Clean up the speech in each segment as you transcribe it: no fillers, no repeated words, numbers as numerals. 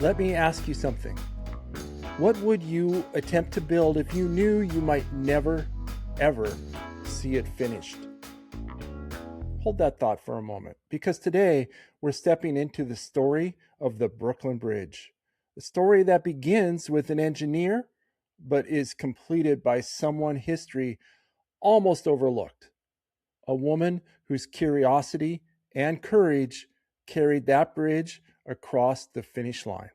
Let me ask you something. What would you attempt to build if you knew you might never, ever see it finished? Hold that thought for a moment, because today we're stepping into the story of the Brooklyn Bridge. A story that begins with an engineer, but is completed by someone history almost overlooked. A woman whose curiosity and courage carried that bridge across the finish line.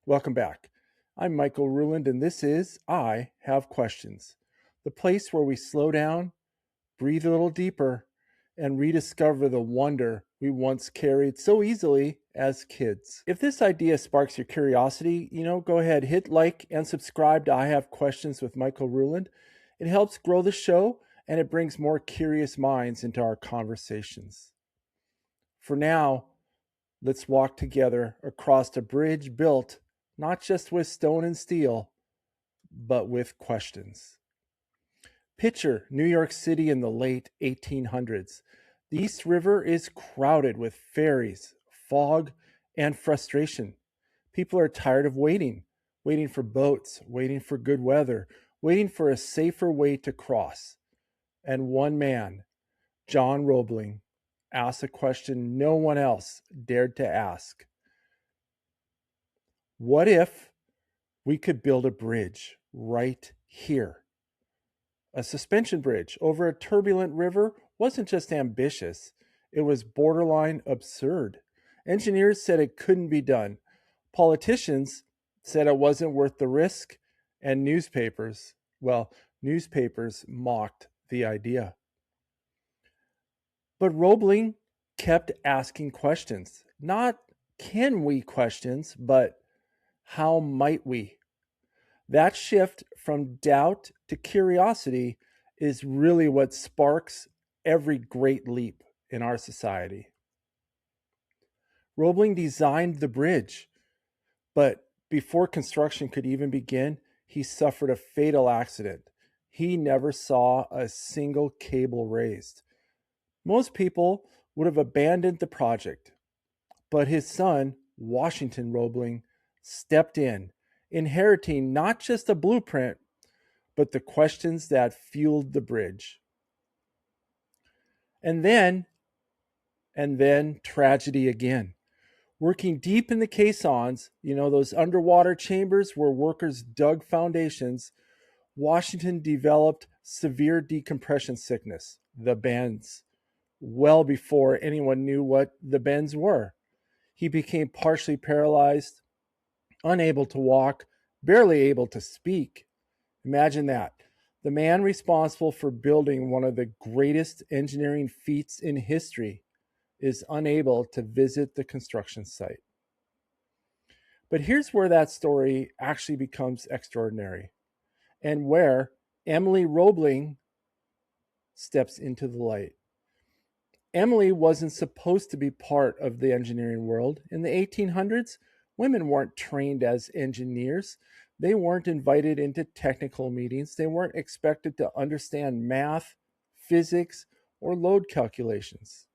Welcome back. I'm Michael Ruland, and this is I Have Questions, the place where we slow down, breathe a little deeper, and rediscover the wonder we once carried so easily as kids. If this idea sparks your curiosity, go ahead, hit like and subscribe to I Have Questions with Michael Ruland. It helps grow the show and it brings more curious minds into our conversations. For now, let's walk together across a bridge built not just with stone and steel, but with questions. Picture New York City in the late 1800s. The East River is crowded with ferries, fog, and frustration. People are tired of waiting for boats, waiting for good weather, waiting for a safer way to cross. And one man, John Roebling, asked a question no one else dared to ask. What if we could build a bridge right here? A suspension bridge over a turbulent river wasn't just ambitious, it was borderline absurd. Engineers said it couldn't be done. Politicians said it wasn't worth the risk, and newspapers mocked the idea. But Roebling kept asking questions. Not can we questions, but how might we? That shift from doubt to curiosity is really what sparks every great leap in our society. Roebling designed the bridge, but before construction could even begin, he suffered a fatal accident. He never saw a single cable raised. Most people would have abandoned the project, but his son, Washington Roebling, stepped in, inheriting not just a blueprint, but the questions that fueled the bridge. And then tragedy again. Working deep in the caissons, those underwater chambers where workers dug foundations, Washington developed severe decompression sickness, the bends, well before anyone knew what the bends were. He became partially paralyzed, unable to walk, barely able to speak. Imagine that. The man responsible for building one of the greatest engineering feats in history is unable to visit the construction site. But here's where that story actually becomes extraordinary, and where Emily Roebling steps into the light. Emily wasn't supposed to be part of the engineering world. In the 1800s, women weren't trained as engineers. They weren't invited into technical meetings. They weren't expected to understand math, physics, or load calculations.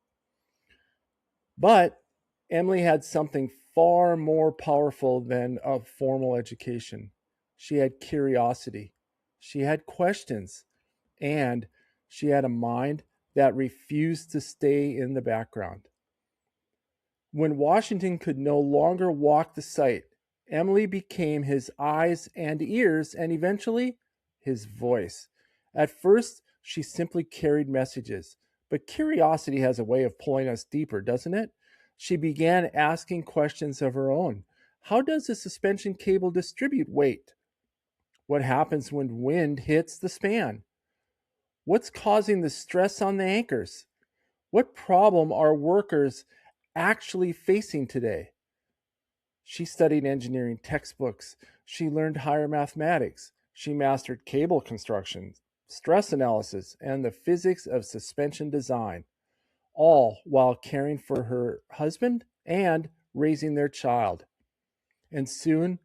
But Emily had something far more powerful than a formal education. She had curiosity, she had questions, and she had a mind that refused to stay in the background. When Washington could no longer walk the site, Emily became his eyes and ears, and eventually his voice. At first, she simply carried messages, but curiosity has a way of pulling us deeper, doesn't it? She began asking questions of her own. How does a suspension cable distribute weight? What happens when wind hits the span? What's causing the stress on the anchors? What problem are workers actually facing today? She studied engineering textbooks. She learned higher mathematics. She mastered cable construction, stress analysis, and the physics of suspension design, all while caring for her husband and raising their child. And soon,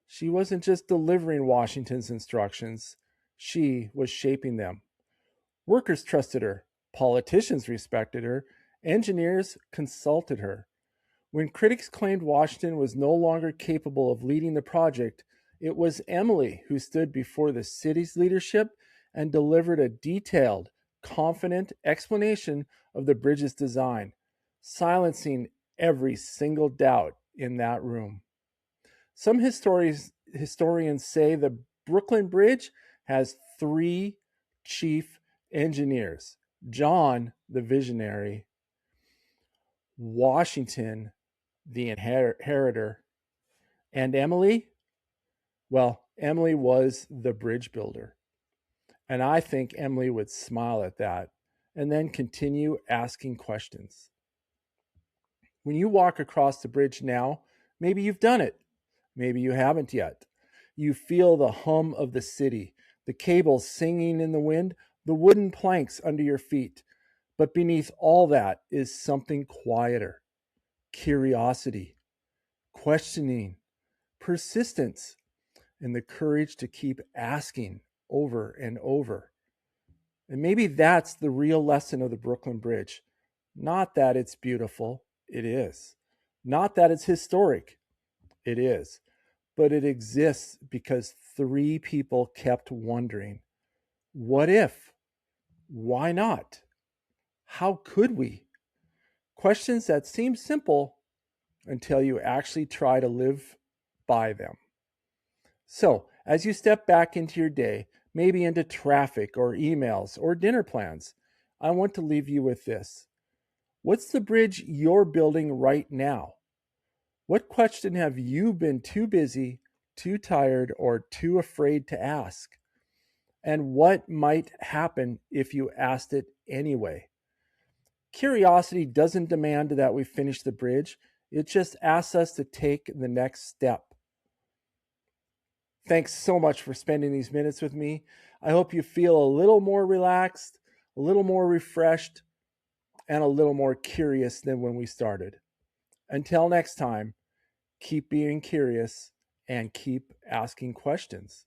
she wasn't just delivering Washington's instructions, she was shaping them. Workers trusted her, politicians respected her, engineers consulted her. When critics claimed Washington was no longer capable of leading the project, it was Emily who stood before the city's leadership and delivered a detailed, confident explanation of the bridge's design, silencing every single doubt in that room. Some historians say the Brooklyn Bridge has three chief engineers: John, the visionary; Washington, the inheritor; and Emily, well, Emily was the bridge builder. And I think Emily would smile at that and then continue asking questions. When you walk across the bridge now, maybe you've done it. Maybe you haven't yet. You feel the hum of the city, the cables singing in the wind, the wooden planks under your feet. But beneath all that is something quieter: curiosity, questioning, persistence, and the courage to keep asking over and over. And maybe that's the real lesson of the Brooklyn Bridge. Not that it's beautiful, it is. Not that it's historic, it is. But it exists because three people kept wondering, what if? Why not? How could we? Questions that seem simple until you actually try to live by them. So, as you step back into your day, maybe into traffic or emails or dinner plans, I want to leave you with this. What's the bridge you're building right now? What question have you been too busy, too tired, or too afraid to ask? And what might happen if you asked it anyway? Curiosity doesn't demand that we finish the bridge. It just asks us to take the next step. Thanks so much for spending these minutes with me. I hope you feel a little more relaxed, a little more refreshed, and a little more curious than when we started. Until next time, keep being curious and keep asking questions.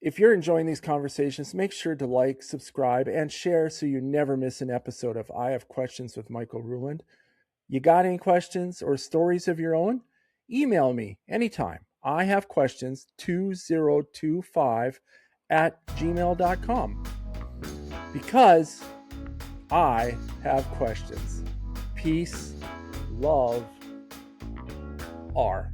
If you're enjoying these conversations, make sure to like, subscribe, and share so you never miss an episode of I Have Questions with Michael Ruland. You got any questions or stories of your own? Email me anytime. I have questions 2025@gmail.com. Because I have questions. Peace, love, R.